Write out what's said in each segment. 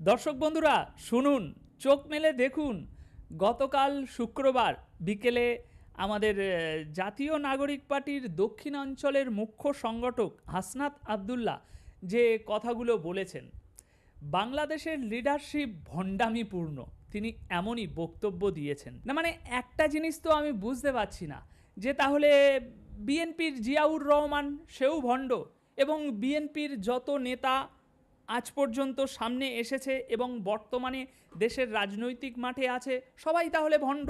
দর্শক বন্ধুরা শুনুন, চোখ মেলে দেখুন, গতকাল শুক্রবার বিকেলে আমাদের জাতীয় নাগরিক পার্টির দক্ষিণাঞ্চলের মুখ্য সংগঠক হাসনাত আবদুল্লাহ যে কথাগুলো বলেছেন, বাংলাদেশের লিডারশিপ ভণ্ডামিপূর্ণ, তিনি এমনই বক্তব্য দিয়েছেন। না মানে একটা জিনিস তো আমি বুঝতে পারছি না যে তাহলে বিএনপির জিয়াউর রহমান সেও ভণ্ড এবং বিএনপির যত নেতা আজ পর্যন্ত সামনে এসেছে এবং বর্তমানে দেশের রাজনৈতিক মাঠে আছে সবাই তাহলে ভণ্ড,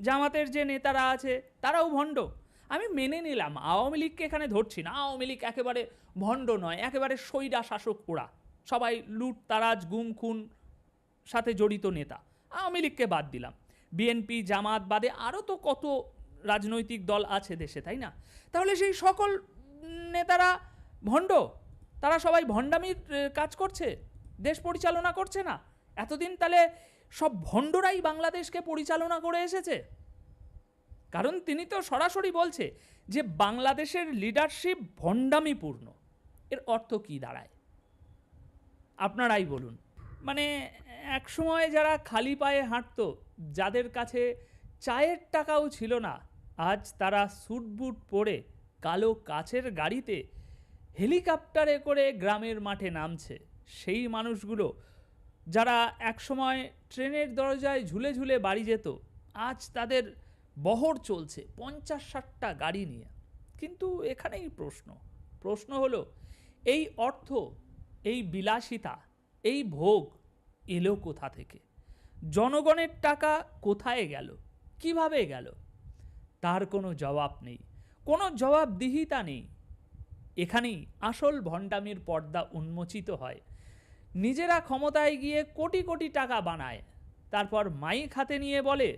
জামাতের যে নেতারা আছে তারাও ভণ্ড। আমি মেনে নিলাম, আওয়ামী লীগকে এখানে ধরছি না, আওয়ামী লীগ একেবারে ভণ্ড নয়, একেবারে স্বৈরা শাসক ওরা, সবাই লুট তারাজ গুম খুন সাথে জড়িত নেতা, আওয়ামী লীগকে বাদ দিলাম। বিএনপি জামাত বাদে আরও তো কত রাজনৈতিক দল আছে দেশে, তাই না? তাহলে সেই সকল নেতারা ভণ্ড, তারা সবাই ভণ্ডামির কাজ করছে, দেশ পরিচালনা করছে না। এতদিন তাহলে সব ভণ্ডরাই বাংলাদেশকে পরিচালনা করে এসেছে। কারণ তিনি তো সরাসরি বলছে যে বাংলাদেশের লিডারশিপ ভণ্ডামিপূর্ণ। এর অর্থ কী দাঁড়ায় আপনারাই বলুন। মানে এক সময় যারা খালি পায়ে হাঁটতো, যাদের কাছে চায়ের টাকাও ছিল না, আজ তারা স্যুটবুট পরে কালো কাচের গাড়িতে হেলিকপ্টারে করে গ্রামের মাঠে নামছে। সেই মানুষগুলো যারা একসময় ট্রেনের দরজায় ঝুলে ঝুলে বাড়ি যেত, আজ তাদের বহর চলছে 50-60টা গাড়ি নিয়ে। কিন্তু এখানেই প্রশ্ন হলো, এই অর্থ, এই বিলাসিতা, এই ভোগ এলো কোথা থেকে? জনগণের টাকা কোথায় গেল, কিভাবে গেল? তার কোনো জবাব নেই, কোনো জবাবদিহিতা নেই। এখানেই আসল ভণ্ডামির পর্দা উন্মোচিত হয়। নিজেরা ক্ষমতায় গিয়ে কোটি কোটি টাকা বানায়, তারপর মাইক হাতে নিয়ে বলে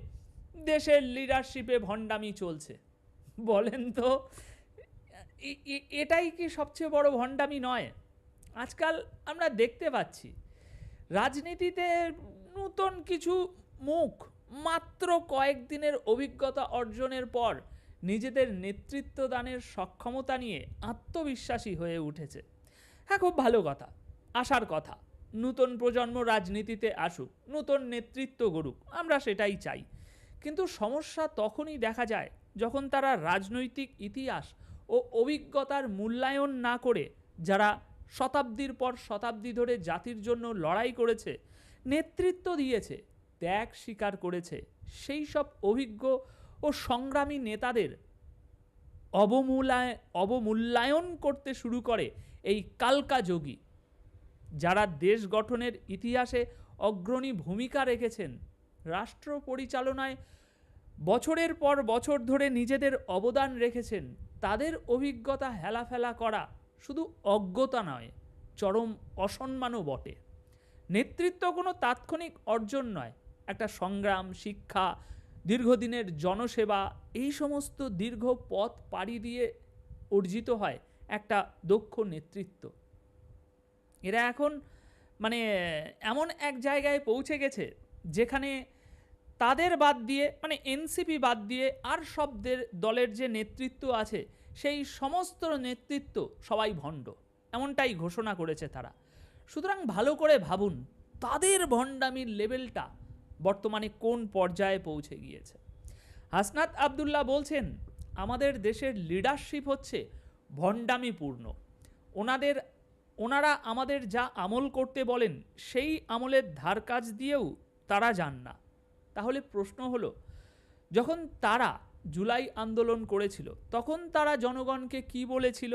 দেশের লিডারশিপে ভণ্ডামি চলছে। বলেন তো, এটাই কি সবচেয়ে বড় ভণ্ডামি নয়? আজকাল আমরা দেখতে পাচ্ছি রাজনীতিতে নতুন কিছু মুখ মাত্র কয়েকদিনের অভিজ্ঞতা অর্জনের পর নিজেদের নেতৃত্ব দানের সক্ষমতা নিয়ে আত্মবিশ্বাসী হয়ে উঠেছে। হ্যাঁ, খুব ভালো কথা, আসার কথা, নতুন প্রজন্ম রাজনীতিতে আসুক, নতুন নেতৃত্ব গড়ুক, আমরা সেটাই চাই। কিন্তু সমস্যা তখনই দেখা যায় যখন তারা রাজনৈতিক ইতিহাস ও অভিজ্ঞতার মূল্যায়ন না করে, যারা শতাব্দীর পর শতাব্দী ধরে জাতির জন্য লড়াই করেছে, নেতৃত্ব দিয়েছে, ত্যাগ স্বীকার করেছে, সেই সব অভিজ্ঞ ও সংগ্রামী নেতাদের অবমূল্যায়ন করতে শুরু করে এই কালকা যোগী, যারা দেশ গঠনের ইতিহাসে অগ্রণী ভূমিকা রেখেছেন, রাষ্ট্র পরিচালনায় বছরের পর বছর ধরে নিজেদের অবদান রেখেছেন। তাদের অভিজ্ঞতা হেলাফেলা করা শুধু অজ্ঞতা নয়, চরম অসম্মানও বটে। নেতৃত্ব কোনো তাৎক্ষণিক অর্জন নয়, একটা সংগ্রাম, শিক্ষা, দীর্ঘদিনের জনসেবা, এই সমস্ত দীর্ঘ পথ পাড়ি দিয়ে অর্জিত হয় একটা দক্ষ নেতৃত্ব। এরা এখন মানে এমন এক জায়গায় পৌঁছে গেছে যেখানে তাদের বাদ দিয়ে, মানে এনসিপি বাদ দিয়ে আর সব দলের যে নেতৃত্ব আছে, সেই সমস্ত নেতৃত্ব সবাই ভণ্ড, এমনটাই ঘোষণা করেছে তারা। সুতরাং ভালো করে ভাবুন তাদের ভণ্ডামির লেভেলটা বর্তমানে কোন পর্যায়ে পৌঁছে গিয়েছে। হাসনাত আবদুল্লাহ বলছেন আমাদের দেশের লিডারশিপ হচ্ছে ভণ্ডামিপূর্ণ। ওনারা আমাদের যা আমল করতে বলেন সেই আমলের ধার কাজ দিয়েও তারা যান না। তাহলে প্রশ্ন হলো, যখন তারা জুলাই আন্দোলন করেছিল তখন তারা জনগণকে কি বলেছিল?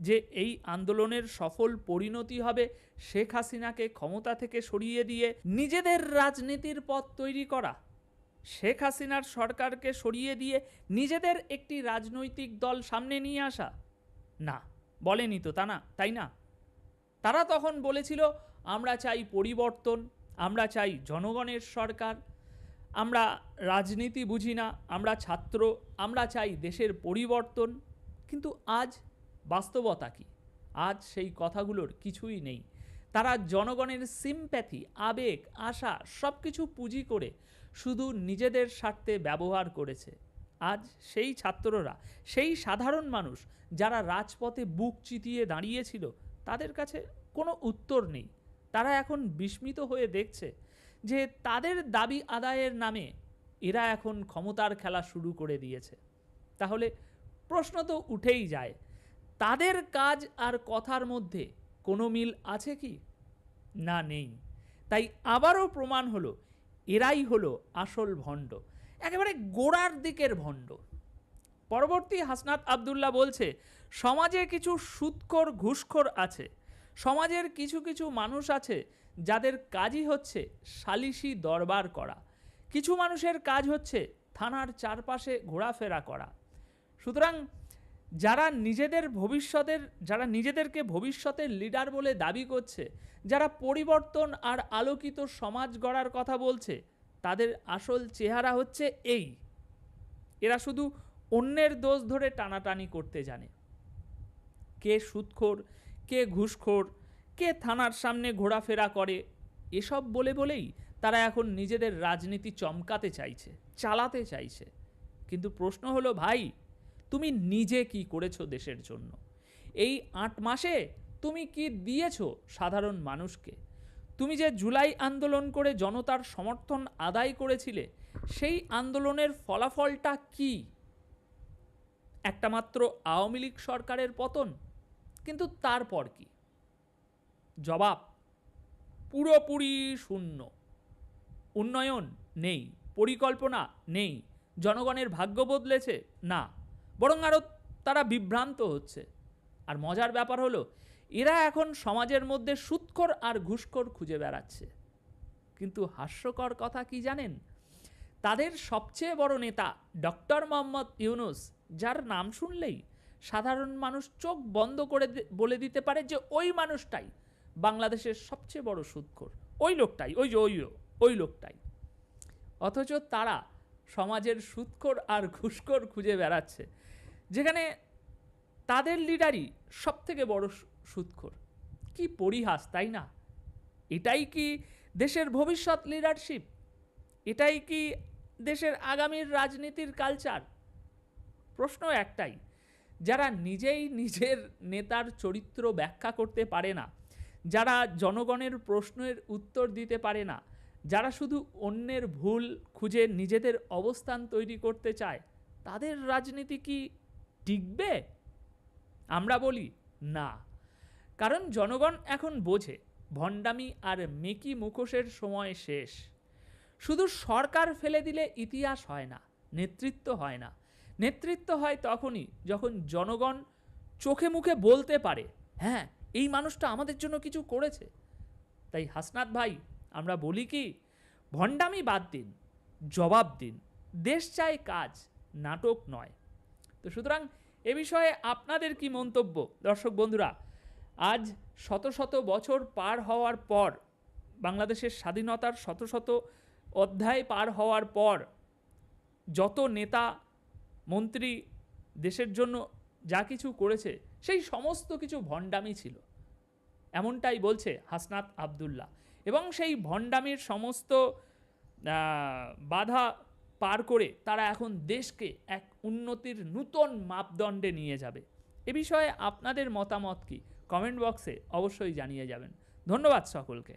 যে এই আন্দোলনের সফল পরিণতি হবে শেখ হাসিনাকে ক্ষমতা থেকে সরিয়ে দিয়ে নিজেদের রাজনীতির পথ তৈরি করা, শেখ হাসিনার সরকারকে সরিয়ে দিয়ে নিজেদের একটি রাজনৈতিক দল সামনে নিয়ে আসা? না, বলেনি তো, তাই না? তারা তখন বলেছিল আমরা চাই পরিবর্তন, আমরা চাই জনগণের সরকার, আমরা রাজনীতি বুঝি না, আমরা ছাত্র, আমরা চাই দেশের পরিবর্তন। কিন্তু আজ বাস্তবতা কি? আজ সেই কথাগুলোর কিছুই নেই। তারা জনগণের সিম্প্যাথি, আবেগ, আশা সব কিছু পুঁজি করে শুধু নিজেদের স্বার্থে ব্যবহার করেছে। আজ সেই ছাত্ররা, সেই সাধারণ মানুষ যারা রাজপথে বুক চিতিয়ে দাঁড়িয়েছিল, তাদের কাছে কোনো উত্তর নেই। তারা এখন বিস্মিত হয়ে দেখছে যে তাদের দাবি আদায়ের নামে এরা এখন ক্ষমতার খেলা শুরু করে দিয়েছে। তাহলে প্রশ্ন তো উঠেই যায়, তাদের কাজ আর কথার মধ্যে কোনো মিল আছে কি? না, নেই। তাই আবারও প্রমাণ হলো এরাই হলো আসল ভণ্ড, একেবারে গোড়ার দিকের ভণ্ড। পরবর্তী হাসনাত আবদুল্লাহ বলছে, সমাজে কিছু সুদখোর ঘুষখোর আছে, সমাজের কিছু কিছু মানুষ আছে যাদের কাজই হচ্ছে সালিশি দরবার করা, কিছু মানুষের কাজ হচ্ছে থানার চারপাশে ঘোরাফেরা করা। সুতরাং যারা নিজেদেরকে ভবিষ্যতের লিডার বলে দাবি করছে, যারা পরিবর্তন আর আলোকিত সমাজ গড়ার কথা বলছে, তাদের আসল চেহারা হচ্ছে এই। এরা শুধু অন্যের দোষ ধরে টানাটানি করতে জানে। কে সুদখোর, কে ঘুষখোর, কে থানার সামনে ঘোরাফেরা করে, এসব বলেই তারা এখন নিজেদের রাজনীতি চমকাতে চাইছে, চালাতে চাইছে। কিন্তু প্রশ্ন হলো, ভাই তুমি নিজে কি করেছো দেশের জন্য? এই 8 মাসে তুমি কি দিয়েছো সাধারণ মানুষকে? তুমি যে জুলাই আন্দোলন করে জনতার সমর্থন আদায় করেছিলে, সেই আন্দোলনের ফলাফলটা কি? একটা মাত্র আওয়ামী লীগ সরকারের পতন। কিন্তু তারপর কি? জবাব পুরোপুরি শূন্য। উন্নয়ন নেই, পরিকল্পনা নেই, জনগণের ভাগ্য বদলেছে না, বরং আরও তারা বিভ্রান্ত হচ্ছে। আর মজার ব্যাপার হলো, এরা এখন সমাজের মধ্যে সুদখোর আর ঘুষখোর খুঁজে বেড়াচ্ছে। কিন্তু হাস্যকর কথা কি জানেন? তাদের সবচেয়ে বড় নেতা ডক্টর মোহাম্মদ ইউনূস, যার নাম শুনলেই সাধারণ মানুষ চোখ বন্ধ করে বলে দিতে পারে যে ওই মানুষটাই বাংলাদেশের সবচেয়ে বড় সুদখোর, ওই লোকটাই, ওই লোকটাই। অথচ তারা সমাজের সুদখোর আর ঘুষখোর খুঁজে বেড়াচ্ছে, যেখানে তাদের লিডারই সব থেকে বড় সুদখোর। কি পরিহাস, তাই না? এটাই কি দেশের ভবিষ্যৎ লিডারশিপ? এটাই কি দেশের আগামীর রাজনীতির কালচার? প্রশ্ন একটাই, যারা নিজেই নিজের নেতার চরিত্র ব্যাখ্যা করতে পারে না, যারা জনগণের প্রশ্নের উত্তর দিতে পারে না, যারা শুধু অন্যের ভুল খুঁজে নিজেদের অবস্থান তৈরি করতে চায়, তাদের রাজনীতি কি টিকবে? আমরা বলি না। কারণ জনগণ এখন বোঝে ভণ্ডামি আর মেকি মুখোশের সময় শেষ। শুধু সরকার ফেলে দিলে ইতিহাস হয় না, নেতৃত্ব হয় না। নেতৃত্ব হয় তখনই যখন জনগণ চোখে মুখে বলতে পারে, হ্যাঁ এই মানুষটা আমাদের জন্য কিছু করেছে। তাই হাসনাত ভাই, আমরা বলি কি, ভণ্ডামি বাদ দিন, জবাব দিন। দেশ চায় কাজ, নাটক নয়। তো সুতরাং এ বিষয়ে আপনাদের কি মন্তব্য দর্শক বন্ধুরা? আজ শত শত বছর পার হওয়ার পর, বাংলাদেশের স্বাধীনতার শত শত অধ্যায় পার হওয়ার পর, যত নেতা মন্ত্রী দেশের জন্য যা কিছু করেছে, সেই সমস্ত কিছু ভণ্ডামি ছিল, এমনটাই বলছে হাসনাত আবদুল্লাহ। এবং সেই ভণ্ডামির সমস্ত বাধা পার করে তারা এখন দেশকে এক উন্নতির নূতন মাপদণ্ডে নিয়ে যাবে। এ বিষয়ে আপনাদের মতামত কি? কমেন্ট বক্সে অবশ্যই জানিয়ে যাবেন। ধন্যবাদ সকলকে।